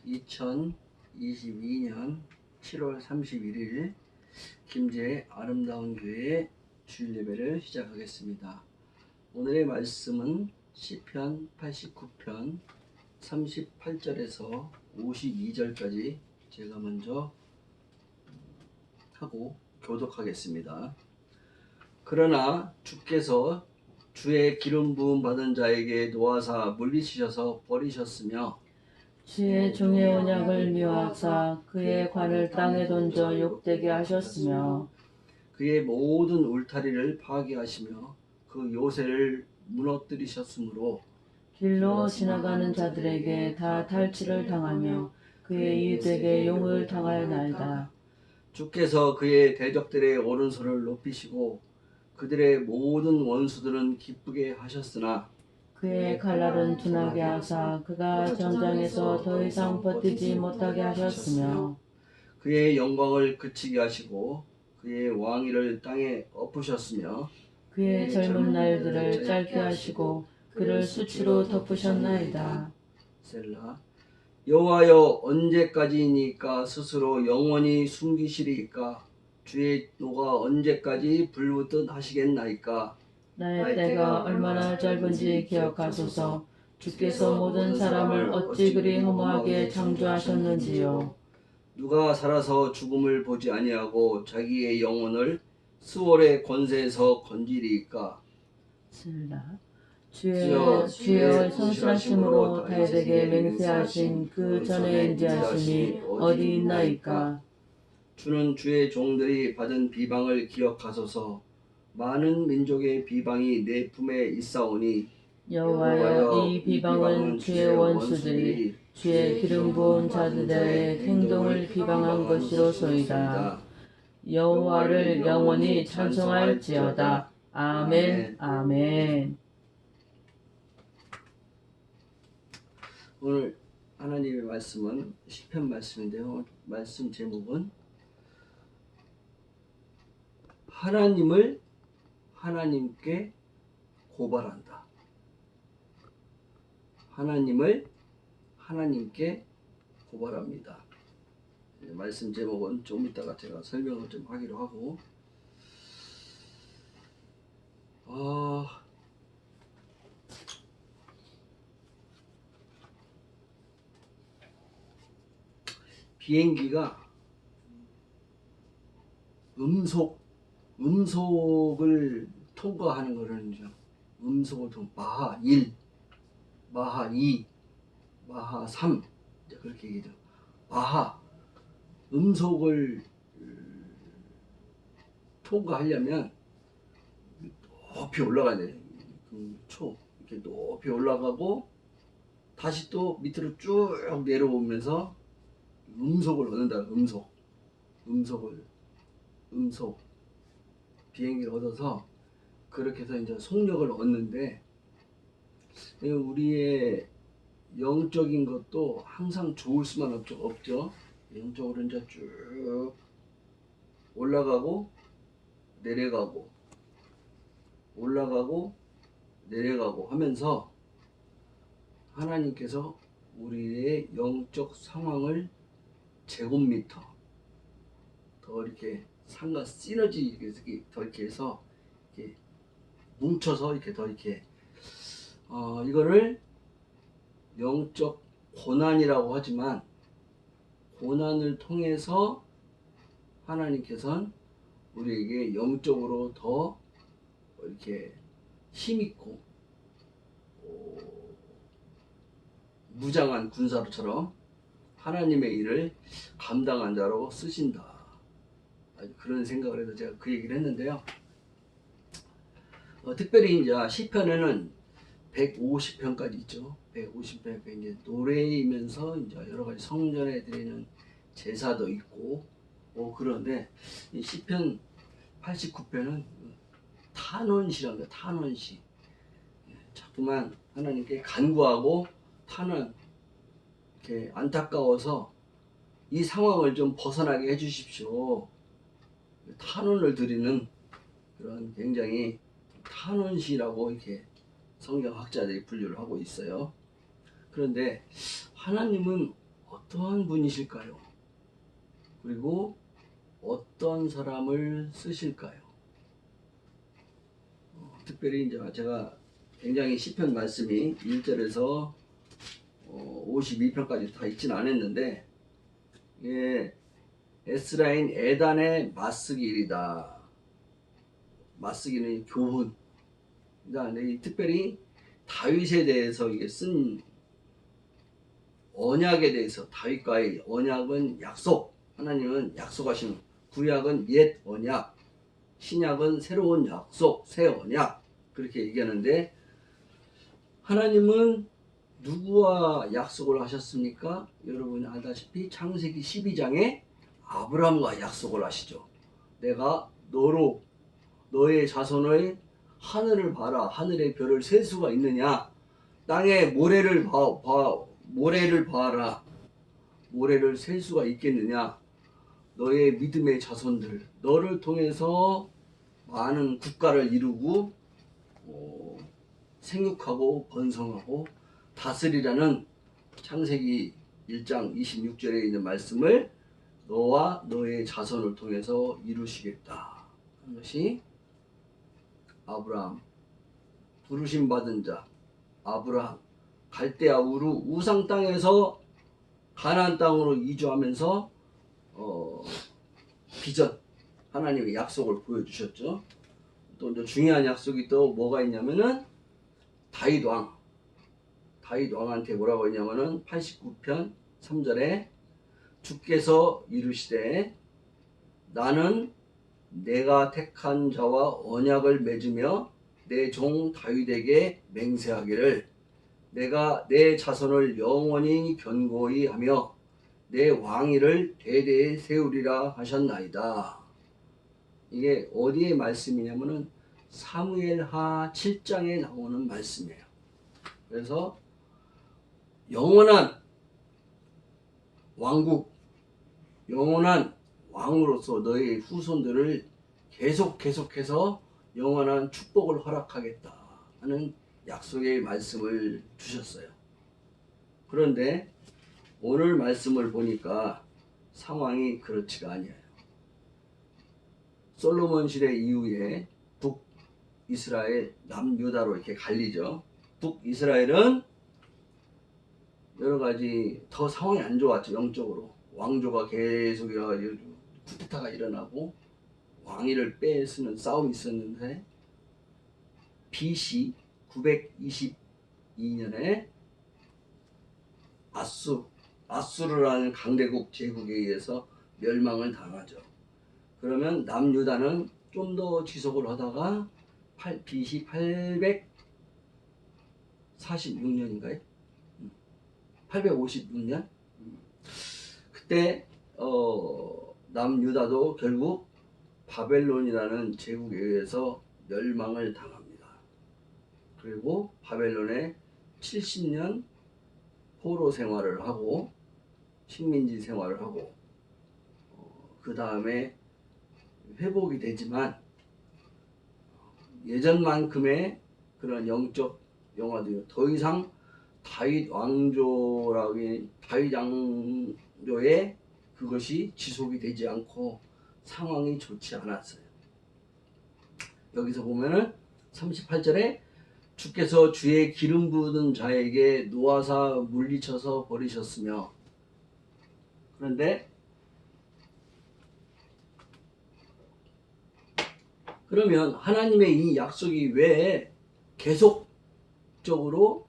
2022년 7월 31일 김제의 아름다운 교회의 주일 예배를 시작하겠습니다. 오늘의 말씀은 시편 89편 38절에서 52절까지 제가 먼저 하고 교독하겠습니다. 그러나 주께서 주의 기름 부음 받은 자에게 놓아사 물리치셔서 버리셨으며 주의 종의 언약을 미워하사 그의 관을 땅에 던져 욕되게 하셨으며 그의 모든 울타리를 파괴하시며 그 요새를 무너뜨리셨으므로 길로 지나가는 자들에게 다 탈취를 당하며 그의 이웃에게 용을 당하였나이다. 주께서 그의 대적들의 오른손을 높이시고 그들의 모든 원수들은 기쁘게 하셨으나 그의 칼날은 둔하게 하사 그가 전장에서 더 이상 버티지 못하게 하셨으며 그의 영광을 그치게 하시고 그의 왕위를 땅에 엎으셨으며 그의 젊은 날들을 짧게 하시고 그를 수치로 덮으셨나이다. 셀라. 여호와여 언제까지이니까 스스로 영원히 숨기시리이까 주의 노가 언제까지 불붙듯 하시겠나이까. 나의 때가 얼마나 짧은지 기억하소서. 주께서 모든 사람을 어찌 그리 허무하게 창조하셨는지요. 누가 살아서 죽음을 보지 아니하고 자기의 영혼을 수월의 권세에서 건지리이까. 주의 성실하심으로 다윗에게 맹세하신 그 전에 인지하심이 어디 있나이까. 주는 주의 종들이 받은 비방을 기억하소서. 많은 민족의 비방이 내 품에 있사오니 여호와여 이 비방은 주의 원수들이 주의 기름 부은 자들의 행동을 비방한 것이로소이다. 여호와를 영원히 찬송할지어다. 아멘. 아멘. 오늘 하나님의 말씀은 시편 말씀인데요. 말씀 제목은 하나님을 하나님께 고발한다. 하나님을 하나님께 고발합니다. 말씀 제목은 좀 이따가 제가 설명을 좀 하기로 하고, 비행기가 음속을 통과하는 거는 음속을 마하 1, 마하 2, 마하 3 그렇게 얘기해요. 마하 음속을 통과하려면 높이 올라가야 돼. 이렇게 높이 올라가고 다시 또 밑으로 쭉 내려오면서 음속을 얻는다. 음속 비행기를 얻어서 그렇게 해서 이제 속력을 얻는데, 우리의 영적인 것도 항상 좋을 수만 없죠. 영적으로 이제 쭉 올라가고 내려가고 올라가고 내려가고 하면서 하나님께서 우리의 영적 상황을 제곱미터 더 이렇게 상과 시너지 더 이렇게 해서 이렇게 뭉쳐서 이렇게 더 이렇게 이거를 영적 고난이라고 하지만, 고난을 통해서 하나님께서는 우리에게 영적으로 더 이렇게 힘있고 무장한 군사로처럼 하나님의 일을 감당한 자로 쓰신다. 그런 생각을 해서 제가 그 얘기를 했는데요. 특별히 이제 시편에는 150편까지 있죠. 150편 이제 노래이면서 이제 여러 가지 성전에 드리는 제사도 있고, 그런데 이 시편 89편은 탄원시랍니다. 탄원시. 자꾸만 하나님께 간구하고 타는, 이렇게 안타까워서 이 상황을 좀 벗어나게 해주십시오. 탄원을 드리는 그런 굉장히 탄원시라고 이렇게 성경학자들이 분류를 하고 있어요. 그런데 하나님은 어떠한 분이실까요? 그리고 어떤 사람을 쓰실까요? 특별히 이제 제가 굉장히 시편 말씀이 1절에서 52편까지 다 읽진 않았는데, 이게 에스라인 에단의 맞쓰기일이다. 맞쓰기는 교훈. 그러니까 특별히 다윗에 대해서 이게 쓴 언약에 대해서, 다윗과의 언약은 약속, 하나님은 약속하시는, 구약은 옛 언약, 신약은 새로운 약속, 새 언약, 그렇게 얘기하는데, 하나님은 누구와 약속을 하셨습니까? 여러분이 알다시피 창세기 12장에 아브라함과 약속을 하시죠. 내가 너의 자손의 하늘을 봐라. 하늘의 별을 셀 수가 있느냐? 땅의 모래를 봐라. 모래를 셀 수가 있겠느냐? 너의 믿음의 자손들, 너를 통해서 많은 국가를 이루고 생육하고 번성하고 다스리라는 창세기 1장 26절에 있는 말씀을 너와 너의 자손을 통해서 이루시겠다 하는 것이 아브라함, 부르심 받은 자 아브라함, 갈대아 우루 우상 땅에서 가나안 땅으로 이주하면서 비전, 하나님의 약속을 보여주셨죠. 또 이제 중요한 약속이 또 뭐가 있냐면은 다윗 왕한테 뭐라고 했냐면은 89편 3절에 주께서 이르시되 나는 내가 택한 자와 언약을 맺으며 내 종 다윗에게 맹세하기를 내가 내 자손을 영원히 견고히 하며 내 왕위를 대대에 세우리라 하셨나이다. 이게 어디의 말씀이냐면은 사무엘하 7장에 나오는 말씀이에요. 그래서 영원한 왕국, 영원한 왕으로서 너희 후손들을 계속해서 영원한 축복을 허락하겠다 하는 약속의 말씀을 주셨어요. 그런데 오늘 말씀을 보니까 상황이 그렇지가 아니에요. 솔로몬 시대 이후에 북이스라엘, 남유다로 이렇게 갈리죠. 북이스라엘은 여러 가지 더 상황이 안 좋았죠. 영적으로 왕조가 계속 일어나가지고 쿠데타가 일어나고 왕위를 뺏는 싸움이 있었는데 BC 922년에 아수르라는 강대국 제국에 의해서 멸망을 당하죠. 그러면 남유다는 좀 더 지속을 하다가 BC 846년인가요? 856년? 그때 남유다도 결국 바벨론이라는 제국에 의해서 멸망을 당합니다. 그리고 바벨론에 70년 포로 생활을 하고 식민지 생활을 하고 그 다음에 회복이 되지만 예전만큼의 그런 영적 영화들이 더 이상 다윗 왕조의 그것이 지속이 되지 않고 상황이 좋지 않았어요. 여기서 보면은 38절에 주께서 주의 기름 부은 자에게 놓아사 물리쳐서 버리셨으며, 그런데 그러면 하나님의 이 약속이 왜 계속적으로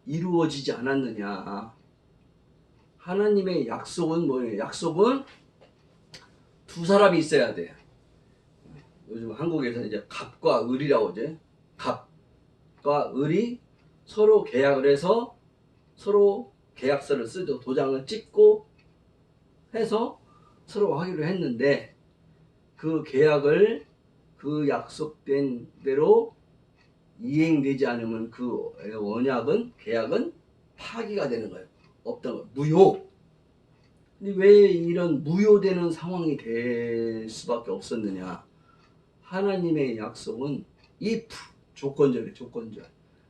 이루어지지 않았느냐? 하나님의 약속은 뭐예요? 약속은 두 사람이 있어야 돼. 요즘 한국에서 이제 갑과 을이라고 하죠. 갑과 을이 서로 계약을 해서 서로 계약서를 쓰죠. 도장을 찍고 해서 서로 하기로 했는데 그 계약을 그 약속된 대로 이행되지 않으면 그 계약은 파기가 되는 거예요. 없던 거, 무효. 근데 왜 이런 무효되는 상황이 될 수밖에 없었느냐? 하나님의 약속은 if, 조건적.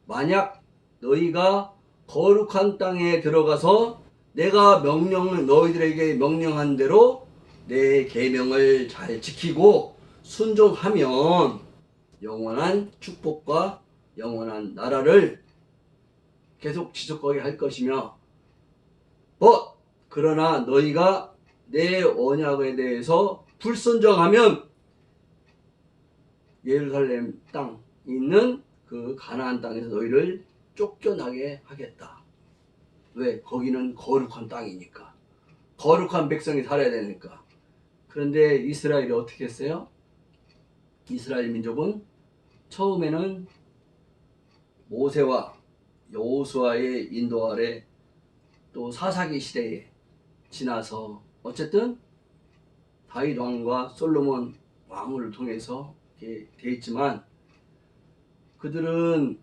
만약 너희가 거룩한 땅에 들어가서 내가 너희들에게 명령한 대로 내 계명을 잘 지키고 순종하면 영원한 축복과 영원한 나라를 계속 지속하게 할 것이며, 그러나 너희가 내 언약에 대해서 불순종하면 예루살렘 땅 있는 그 가나안 땅에서 너희를 쫓겨나게 하겠다. 왜? 거기는 거룩한 땅이니까. 거룩한 백성이 살아야 되니까. 그런데 이스라엘이 어떻게 했어요? 이스라엘 민족은 처음에는 모세와 여호수아의 인도 아래 또 사사기 시대에 지나서 어쨌든 다윗 왕과 솔로몬 왕을 통해서 이렇게 돼 있지만, 그들은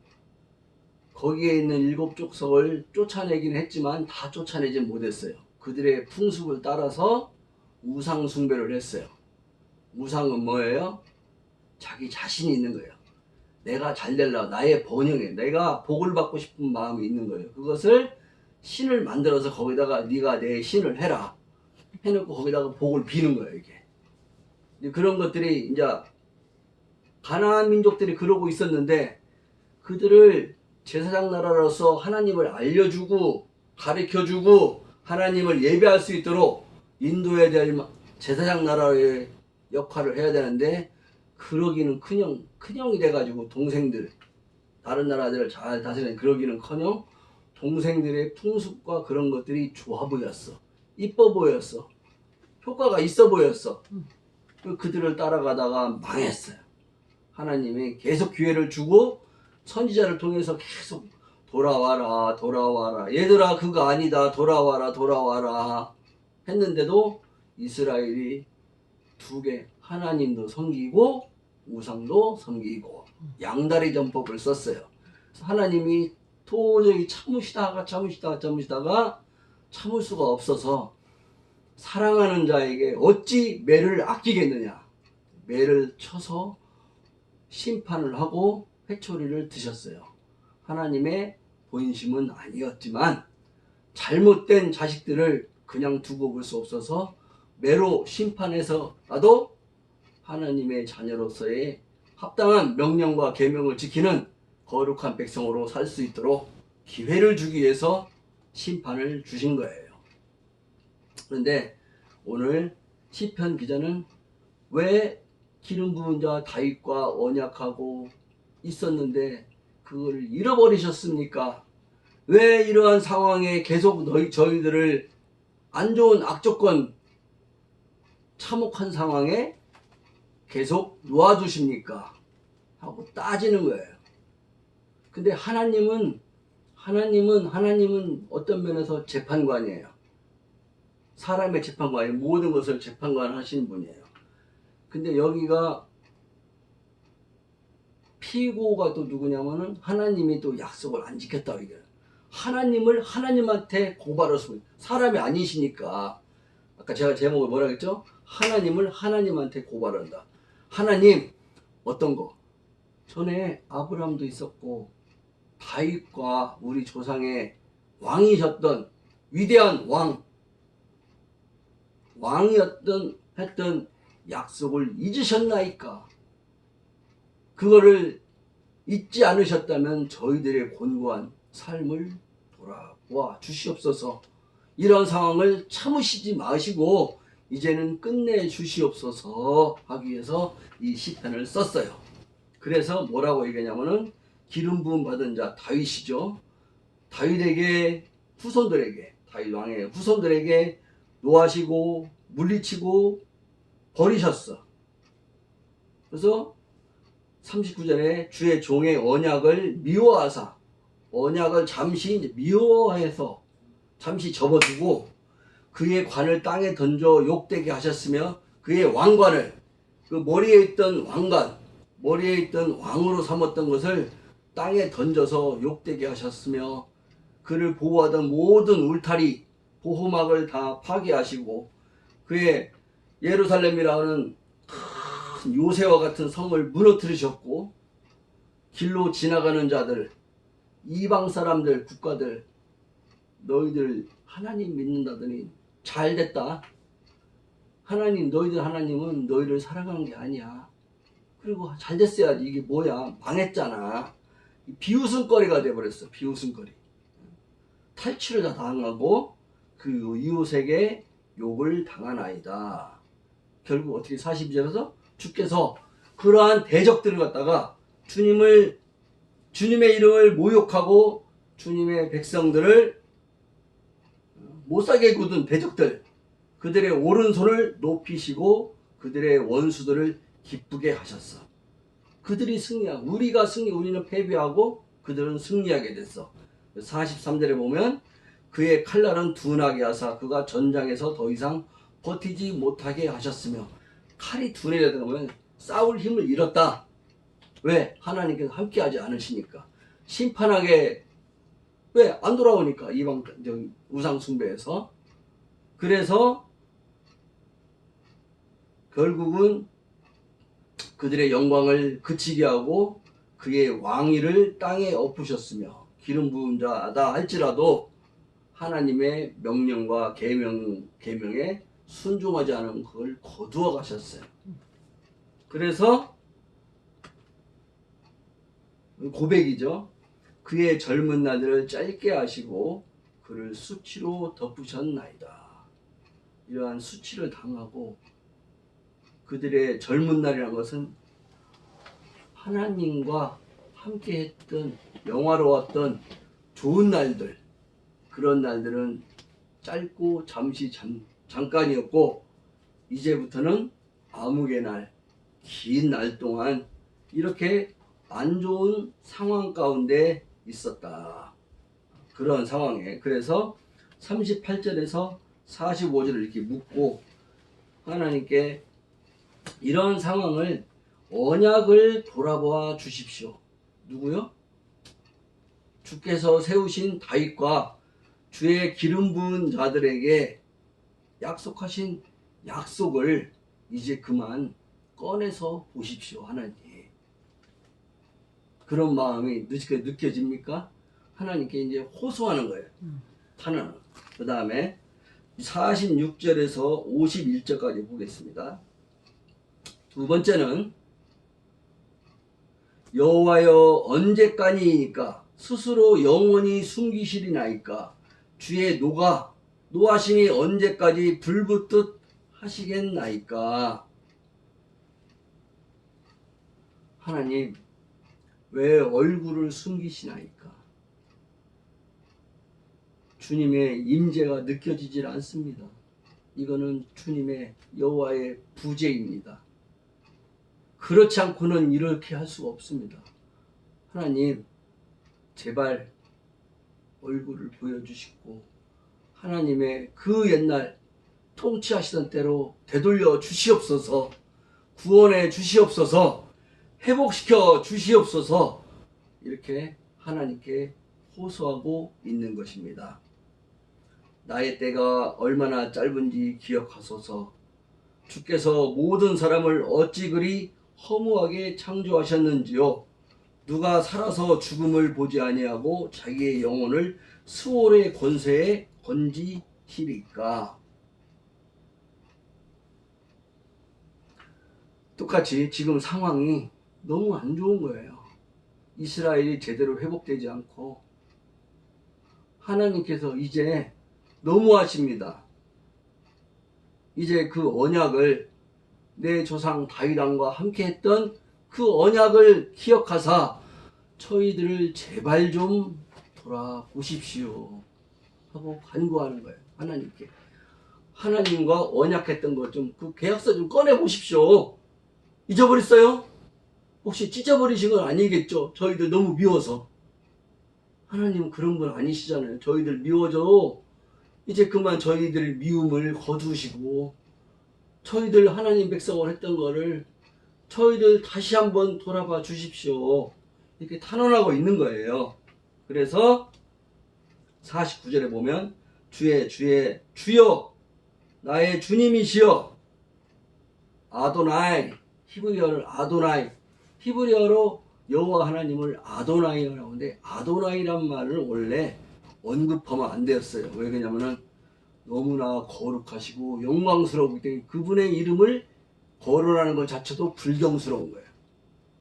거기에 있는 7족속을 쫓아내긴 했지만 다 쫓아내지 못했어요. 그들의 풍습을 따라서 우상 숭배를 했어요. 우상은 뭐예요? 자기 자신이 있는 거예요. 내가 잘 되려, 나의 번영에 내가 복을 받고 싶은 마음이 있는 거예요. 그것을 신을 만들어서 거기다가 네가 내 신을 해라 해놓고 거기다가 복을 비는 거예요. 이게 그런 것들이 이제 가나안 민족들이 그러고 있었는데, 그들을 제사장 나라로서 하나님을 알려주고 가르쳐주고 하나님을 예배할 수 있도록 인도해야 될 제사장 나라의 역할을 해야 되는데, 그러기는 큰형이 돼가지고 동생들, 다른 나라들을 잘 다스리는 그러기는커녕 동생들의 풍습과 그런 것들이 좋아 보였어. 이뻐 보였어. 효과가 있어 보였어. 그들을 따라가다가 망했어요. 하나님이 계속 기회를 주고 선지자를 통해서 계속 돌아와라 얘들아 그거 아니다 돌아와라 했는데도 이스라엘이 두 개, 하나님도 섬기고 우상도 섬기고 양다리 전법을 썼어요. 하나님이 도저히 참으시다가 참을 수가 없어서 사랑하는 자에게 어찌 매를 아끼겠느냐, 매를 쳐서 심판을 하고 회초리를 드셨어요. 하나님의 본심은 아니었지만 잘못된 자식들을 그냥 두고 볼 수 없어서 매로 심판해서라도 하나님의 자녀로서의 합당한 명령과 계명을 지키는 거룩한 백성으로 살 수 있도록 기회를 주기 위해서 심판을 주신 거예요. 그런데 오늘 시편 기자는 왜 기름 부은 자 다윗과 언약하고 있었는데 그걸 잃어버리셨습니까? 왜 이러한 상황에 계속 저희들을 안 좋은 악조건 참혹한 상황에 계속 놓아두십니까? 하고 따지는 거예요. 근데 하나님은 어떤 면에서 재판관이에요. 사람의 재판관이 모든 것을 재판관 하시는 분이에요. 근데 여기가 피고가 또 누구냐면은 하나님이 또 약속을 안 지켰다고 얘기해요. 하나님을 하나님한테 고발했습니다. 사람이 아니시니까. 아까 제가 제목을 뭐라 했죠? 하나님을 하나님한테 고발한다. 하나님, 어떤 거? 전에 아브라함도 있었고 다윗과 우리 조상의 왕이셨던 위대한 했던 약속을 잊으셨나이까? 그거를 잊지 않으셨다면 저희들의 곤고한 삶을 돌아보아 주시옵소서. 이런 상황을 참으시지 마시고 이제는 끝내 주시옵소서 하기 위해서 이 시편을 썼어요. 그래서 뭐라고 얘기하냐면은 기름 부음 받은 자 다윗이죠. 다윗 왕의 후손들에게 노하시고 물리치고 버리셨어. 그래서 39절에 주의 종의 언약을 미워하사, 언약을 잠시 이제 미워해서 잠시 접어두고 그의 관을 땅에 던져 욕되게 하셨으며 그의 왕관을, 그 머리에 있던 왕으로 삼았던 것을 땅에 던져서 욕되게 하셨으며 그를 보호하던 모든 울타리 보호막을 다 파괴하시고 그의 예루살렘이라는 큰 요새와 같은 성을 무너뜨리셨고 길로 지나가는 자들, 이방 사람들, 국가들 너희들 하나님 믿는다더니 잘 됐다. 하나님, 너희들 하나님은 너희를 사랑하는 게 아니야. 그리고 잘 됐어야지. 이게 뭐야? 망했잖아. 비웃음거리가 돼버렸어. 비웃음거리. 탈취를 다 당하고 그 이웃에게 욕을 당하나이다. 결국 어떻게 42절에서 주께서 그러한 대적들을 갖다가 주님의 이름을 모욕하고 주님의 백성들을 못살게 굳은 대적들, 그들의 오른손을 높이시고 그들의 원수들을 기쁘게 하셨어. 그들이 승리하고 우리는 패배하고 그들은 승리하게 됐어. 43절에 보면 그의 칼날은 둔하게 하사 그가 전장에서 더 이상 버티지 못하게 하셨으며, 칼이 둔해지다 보면 싸울 힘을 잃었다. 왜? 하나님께서 함께하지 않으시니까. 심판하게 왜 안 돌아오니까 이방 우상 숭배에서. 그래서 결국은 그들의 영광을 그치게 하고 그의 왕위를 땅에 엎으셨으며, 기름 부은 자다 할지라도 하나님의 명령과 계명에 순종하지 않은 그걸 거두어 가셨어요. 그래서 고백이죠. 그의 젊은 날들을 짧게 하시고 그를 수치로 덮으셨나이다. 이러한 수치를 당하고 그들의 젊은 날이라는 것은 하나님과 함께했던 영화로웠던 좋은 날들, 그런 날들은 짧고 잠깐이었고 이제부터는 암흑의 날, 긴 날 동안 이렇게 안 좋은 상황 가운데 있었다. 그런 상황에, 그래서 38절에서 45절을 이렇게 묻고 하나님께 이런 상황을 언약을 돌아보아 주십시오. 누구요? 주께서 세우신 다윗과 주의 기름 부은 자들에게 약속하신 약속을 이제 그만 꺼내서 보십시오. 하나님. 그런 마음이 느껴집니까? 하나님께 이제 호소하는 거예요. 하나는. 그 다음에 46절에서 51절까지 보겠습니다. 두 번째는 여호와여 언제까지이니까 스스로 영원히 숨기시리나이까 주의 노하심이 언제까지 불붙듯 하시겠나이까. 하나님, 왜 얼굴을 숨기시나이까? 주님의 임재가 느껴지질 않습니다. 이거는 주님의 여호와의 부재입니다. 그렇지 않고는 이렇게 할 수가 없습니다. 하나님, 제발 얼굴을 보여주시고 하나님의 그 옛날 통치하시던 때로 되돌려 주시옵소서, 구원해 주시옵소서, 회복시켜 주시옵소서, 이렇게 하나님께 호소하고 있는 것입니다. 나의 때가 얼마나 짧은지 기억하소서. 주께서 모든 사람을 어찌 그리 허무하게 창조하셨는지요. 누가 살아서 죽음을 보지 아니하고 자기의 영혼을 수월의 권세에 건지시리까. 똑같이 지금 상황이 너무 안 좋은 거예요. 이스라엘이 제대로 회복되지 않고 하나님께서 이제 너무하십니다. 이제 그 언약을, 내 조상 다윗 왕과 함께 했던 그 언약을 기억하사 저희들을 제발 좀 돌아보십시오 하고 간구하는 거예요. 하나님께. 하나님과 언약했던 것 좀, 그 계약서 좀 꺼내보십시오. 잊어버렸어요? 혹시 찢어버리신 건 아니겠죠? 저희들 너무 미워서. 하나님은 그런 분 아니시잖아요. 저희들 미워져. 이제 그만 저희들 미움을 거두시고 저희들 하나님 백성을 했던 거를 저희들 다시 한번 돌아봐 주십시오. 이렇게 탄원하고 있는 거예요. 그래서 49절에 보면 주여 나의 주님이시여, 아도나이, 히브리어를 아도나이, 히브리어로 여호와 하나님을 아도나이라고 하는데, 아도나이란 말은 원래 언급하면 안 되었어요. 왜 그러냐면은 너무나 거룩하시고 영광스러우기 때문에 그분의 이름을 거론하는 것 자체도 불경스러운 거예요.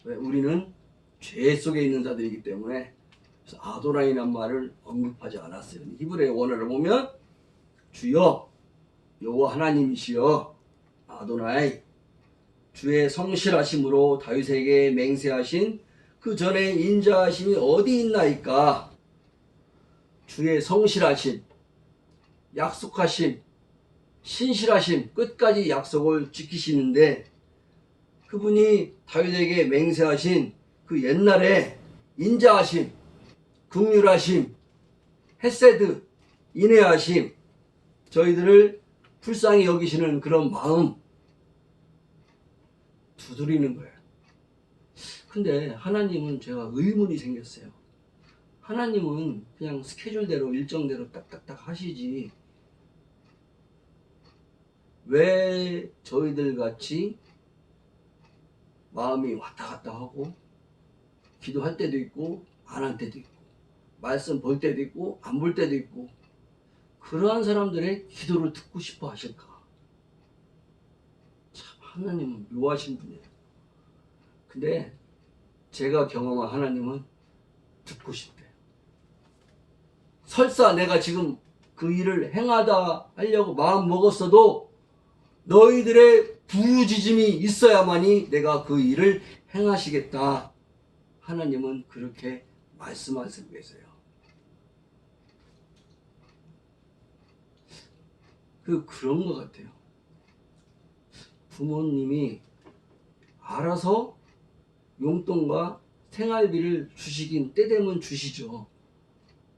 왜? 우리는 죄 속에 있는 자들이기 때문에. 그래서 아도나이란 말을 언급하지 않았어요. 히브리의 원어를 보면 주여 여호와 하나님이시여 아도나이, 주의 성실하심으로 다윗에게 맹세하신 그 전에 인자하심이 어디 있나이까. 주의 성실하심, 약속하심, 신실하심, 끝까지 약속을 지키시는데 그분이 다윗에게 맹세하신 그 옛날에 인자하심, 긍휼하심, 헤세드, 인애하심, 저희들을 불쌍히 여기시는 그런 마음 두드리는 거예요. 근데 하나님은 제가 의문이 생겼어요. 하나님은 그냥 스케줄대로 일정대로 딱딱딱 하시지 왜 저희들 같이 마음이 왔다 갔다 하고 기도할 때도 있고 안 할 때도 있고 말씀 볼 때도 있고 안 볼 때도 있고 그러한 사람들의 기도를 듣고 싶어 하실까? 참 하나님은 묘하신 분이에요. 근데 제가 경험한 하나님은 듣고 싶대요. 설사 내가 지금 그 일을 행하다 하려고 마음 먹었어도 너희들의 부르짖음이 있어야만이 내가 그 일을 행하시겠다. 하나님은 그렇게 말씀하시고 계세요. 그런 것 같아요. 부모님이 알아서 용돈과 생활비를 주시긴 때 되면 주시죠.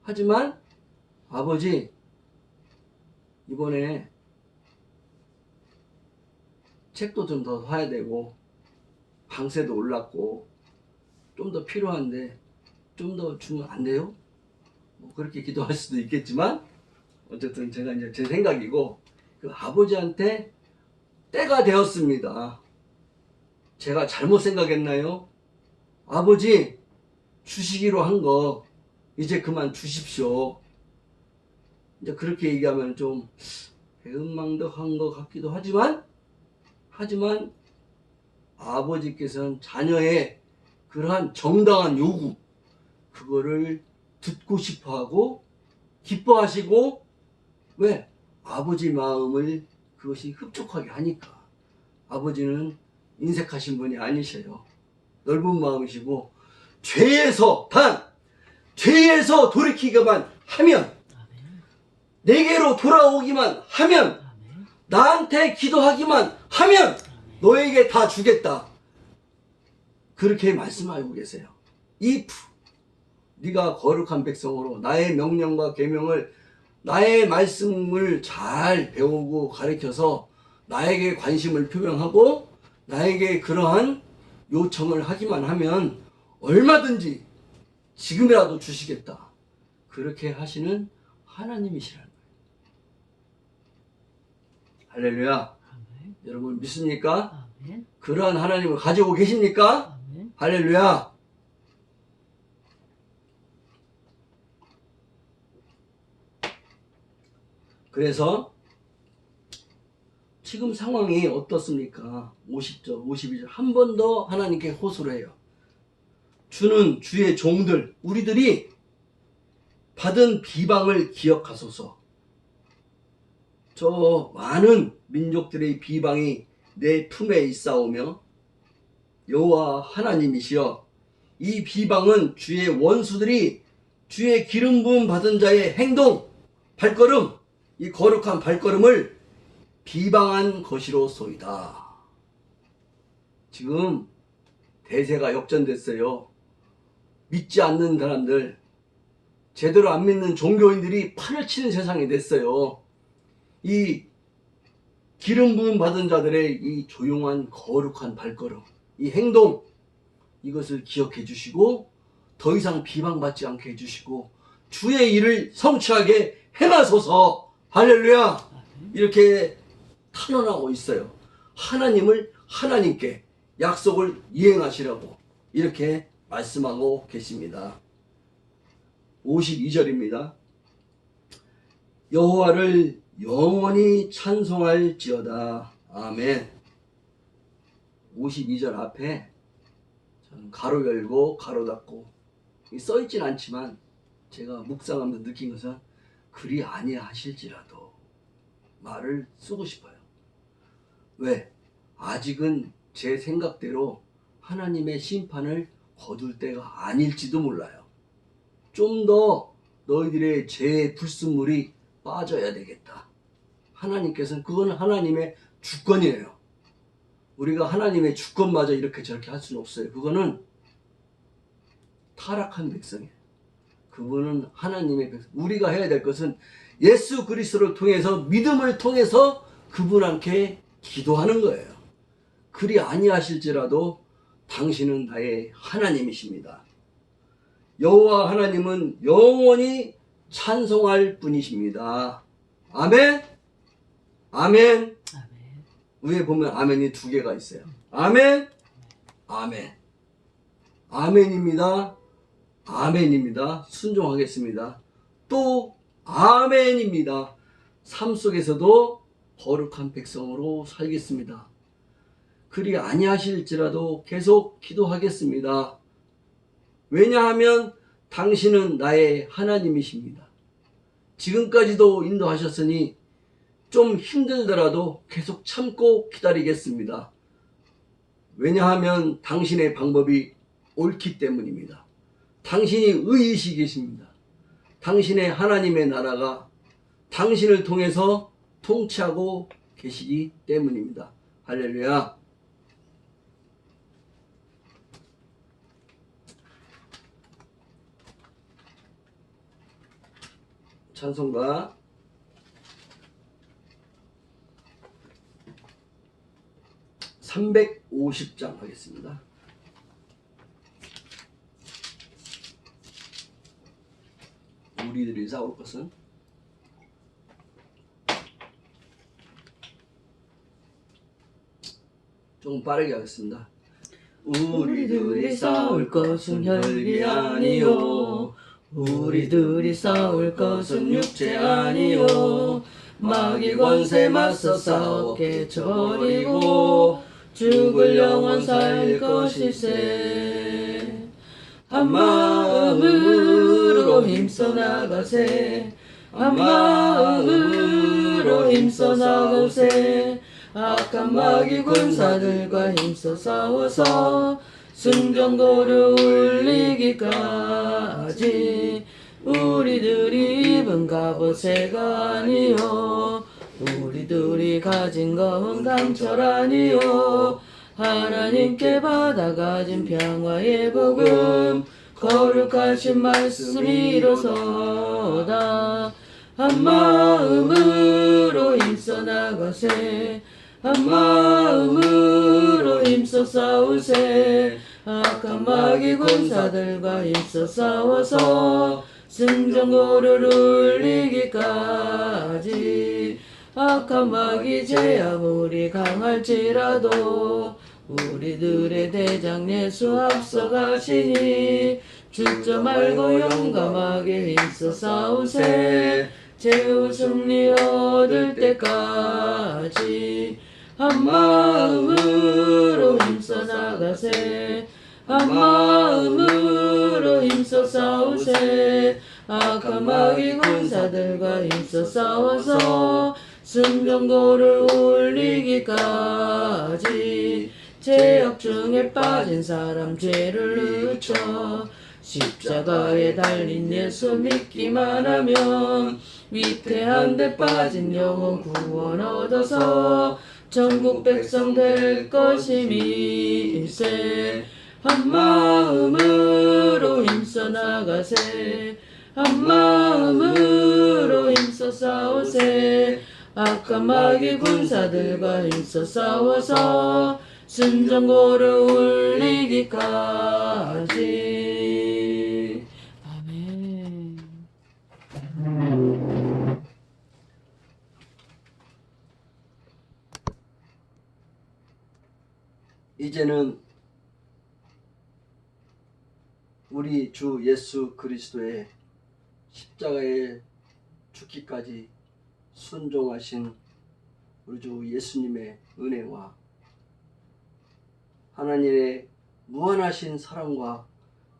하지만 아버지 이번에 책도 좀 더 사야 되고 방세도 올랐고 좀 더 필요한데 좀 더 주면 안 돼요? 뭐 그렇게 기도할 수도 있겠지만 어쨌든 제가 이제 제 생각이고 그 아버지한테 때가 되었습니다. 제가 잘못 생각했나요? 아버지 주시기로 한 거 이제 그만 주십시오. 이제 그렇게 얘기하면 좀 배은망덕한 것 같기도 하지만 아버지께서는 자녀의 그러한 정당한 요구 그거를 듣고 싶어하고 기뻐하시고 왜? 아버지 마음을 그것이 흡족하게 하니까. 아버지는 인색하신 분이 아니셔요. 넓은 마음이시고 죄에서 돌이키기만 하면 내게로 돌아오기만 하면 나한테 기도하기만 하면 너에게 다 주겠다. 그렇게 말씀하고 계세요. if 네가 거룩한 백성으로 나의 명령과 계명을 나의 말씀을 잘 배우고 가르쳐서 나에게 관심을 표명하고 나에게 그러한 요청을 하기만 하면 얼마든지 지금이라도 주시겠다. 그렇게 하시는 하나님이시라는 거예요. 할렐루야. 아멘. 여러분 믿습니까? 아멘. 그러한 하나님을 가지고 계십니까? 아멘. 할렐루야. 그래서 지금 상황이 어떻습니까? 50절, 52절 한 번 더 하나님께 호소를 해요. 주는 주의 종들 우리들이 받은 비방을 기억하소서. 저 많은 민족들의 비방이 내 품에 있사오며 여호와 하나님이시여 이 비방은 주의 원수들이 주의 기름 부음 받은 자의 행동, 발걸음, 이 거룩한 발걸음을 비방한 것이로소이다. 지금 대세가 역전됐어요. 믿지 않는 사람들, 제대로 안 믿는 종교인들이 판을 치는 세상이 됐어요. 이 기름 부음 받은 자들의 이 조용한 거룩한 발걸음, 이 행동, 이것을 기억해 주시고 더 이상 비방받지 않게 해주시고 주의 일을 성취하게 행하소서. 할렐루야. 이렇게 탄원하고 있어요. 하나님을 하나님께 약속을 이행하시라고 이렇게 말씀하고 계십니다. 52절입니다. 여호와를 영원히 찬송할지어다. 아멘. 52절 앞에 저는 가로 열고 가로 닫고 써있진 않지만 제가 묵상하면서 느낀 것은 그리 아니하실지라도 말을 쓰고 싶어요. 왜? 아직은 제 생각대로 하나님의 심판을 거둘 때가 아닐지도 몰라요. 좀 더 너희들의 죄의 불순물이 빠져야 되겠다. 하나님께서는 그건 하나님의 주권이에요. 우리가 하나님의 주권마저 이렇게 저렇게 할 수는 없어요. 그거는 타락한 백성이에요. 그분은 하나님의 백성. 우리가 해야 될 것은 예수 그리스도를 통해서 믿음을 통해서 그분께 기도하는 거예요. 그리 아니하실지라도 당신은 나의 하나님이십니다. 여호와 하나님은 영원히 찬송할 분이십니다. 아멘. 아멘. 아멘. 위에 보면 아멘이 2개가 있어요. 아멘. 아멘. 아멘입니다. 아멘입니다. 순종하겠습니다. 또 아멘입니다. 삶 속에서도 거룩한 백성으로 살겠습니다. 그리 아니하실지라도 계속 기도하겠습니다. 왜냐하면 당신은 나의 하나님이십니다. 지금까지도 인도하셨으니 좀 힘들더라도 계속 참고 기다리겠습니다. 왜냐하면 당신의 방법이 옳기 때문입니다. 당신이 의이시겠습니다. 당신의 하나님의 나라가 당신을 통해서 통치하고 계시기 때문입니다. 할렐루야. 찬송가 350장 하겠습니다. 우리들이 싸울 것은 조금 빠르게 하겠습니다. 우리들이 싸울 것은 혈기 아니요 우리들이 싸울 것은 육체 아니요 마귀 권세 맞서 싸워 깨쳐버리고 죽을 영혼 살릴 것일세. 한 마음으로 힘써 나가세 한 마음으로 힘써 나가세 악한 마귀 군사들과 힘써 싸워서 승전고를 울리기까지 우리들이 입은 갑옷새가 아니요 우리들이 가진 것은 강철 아니요 하나님께 받아가진 평화의 복음 거룩하신 말씀이로소다. 한 마음으로 힘써 나가세 한 마음으로 힘써 싸우세 악한 마귀 군사들과 힘써 싸워서 승전고를 울리기까지 악한 마귀 제 아무리 강할지라도 우리들의 대장 예수 앞서가시니 주저 말고 용감하게 힘써 싸우세 최후 승리 얻을 때까지 한 마음으로 힘써 나가세 한 마음으로 힘써 싸우세 악한 마귀 군사들과 힘써 싸워서 승전고를 울리기까지 죄악 중에 빠진 사람 죄를 늦춰 십자가에 달린 예수 믿기만 하면 위태한 데 빠진 영혼 구원 얻어서 전국 백성 될 것임일세. 한 마음으로 힘써 나가세 한 마음으로 힘써 싸우세 악한 마귀 군사들과 힘써 싸워서 승전고를 울리기까지. 아멘. 이제는 우리 주 예수 그리스도의 십자가에 죽기까지 순종하신 우리 주 예수님의 은혜와 하나님의 무한하신 사랑과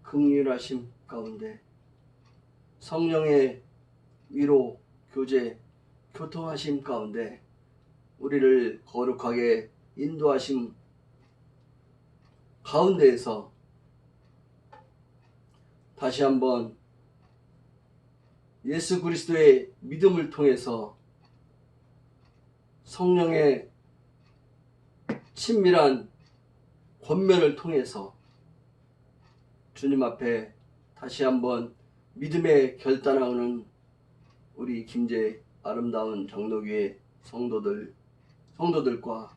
긍휼하심 가운데 성령의 위로, 교제, 교통하심 가운데 우리를 거룩하게 인도하심 가운데에서 다시 한번 예수 그리스도의 믿음을 통해서 성령의 친밀한 권면을 통해서 주님 앞에 다시 한번 믿음의 결단하는 우리 김제 아름다운 장로교회 성도들과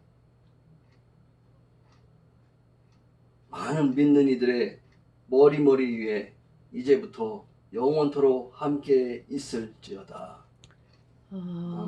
많은 믿는 이들의 머리 위에 이제부터 영원토록 함께 있을지어다. 아멘.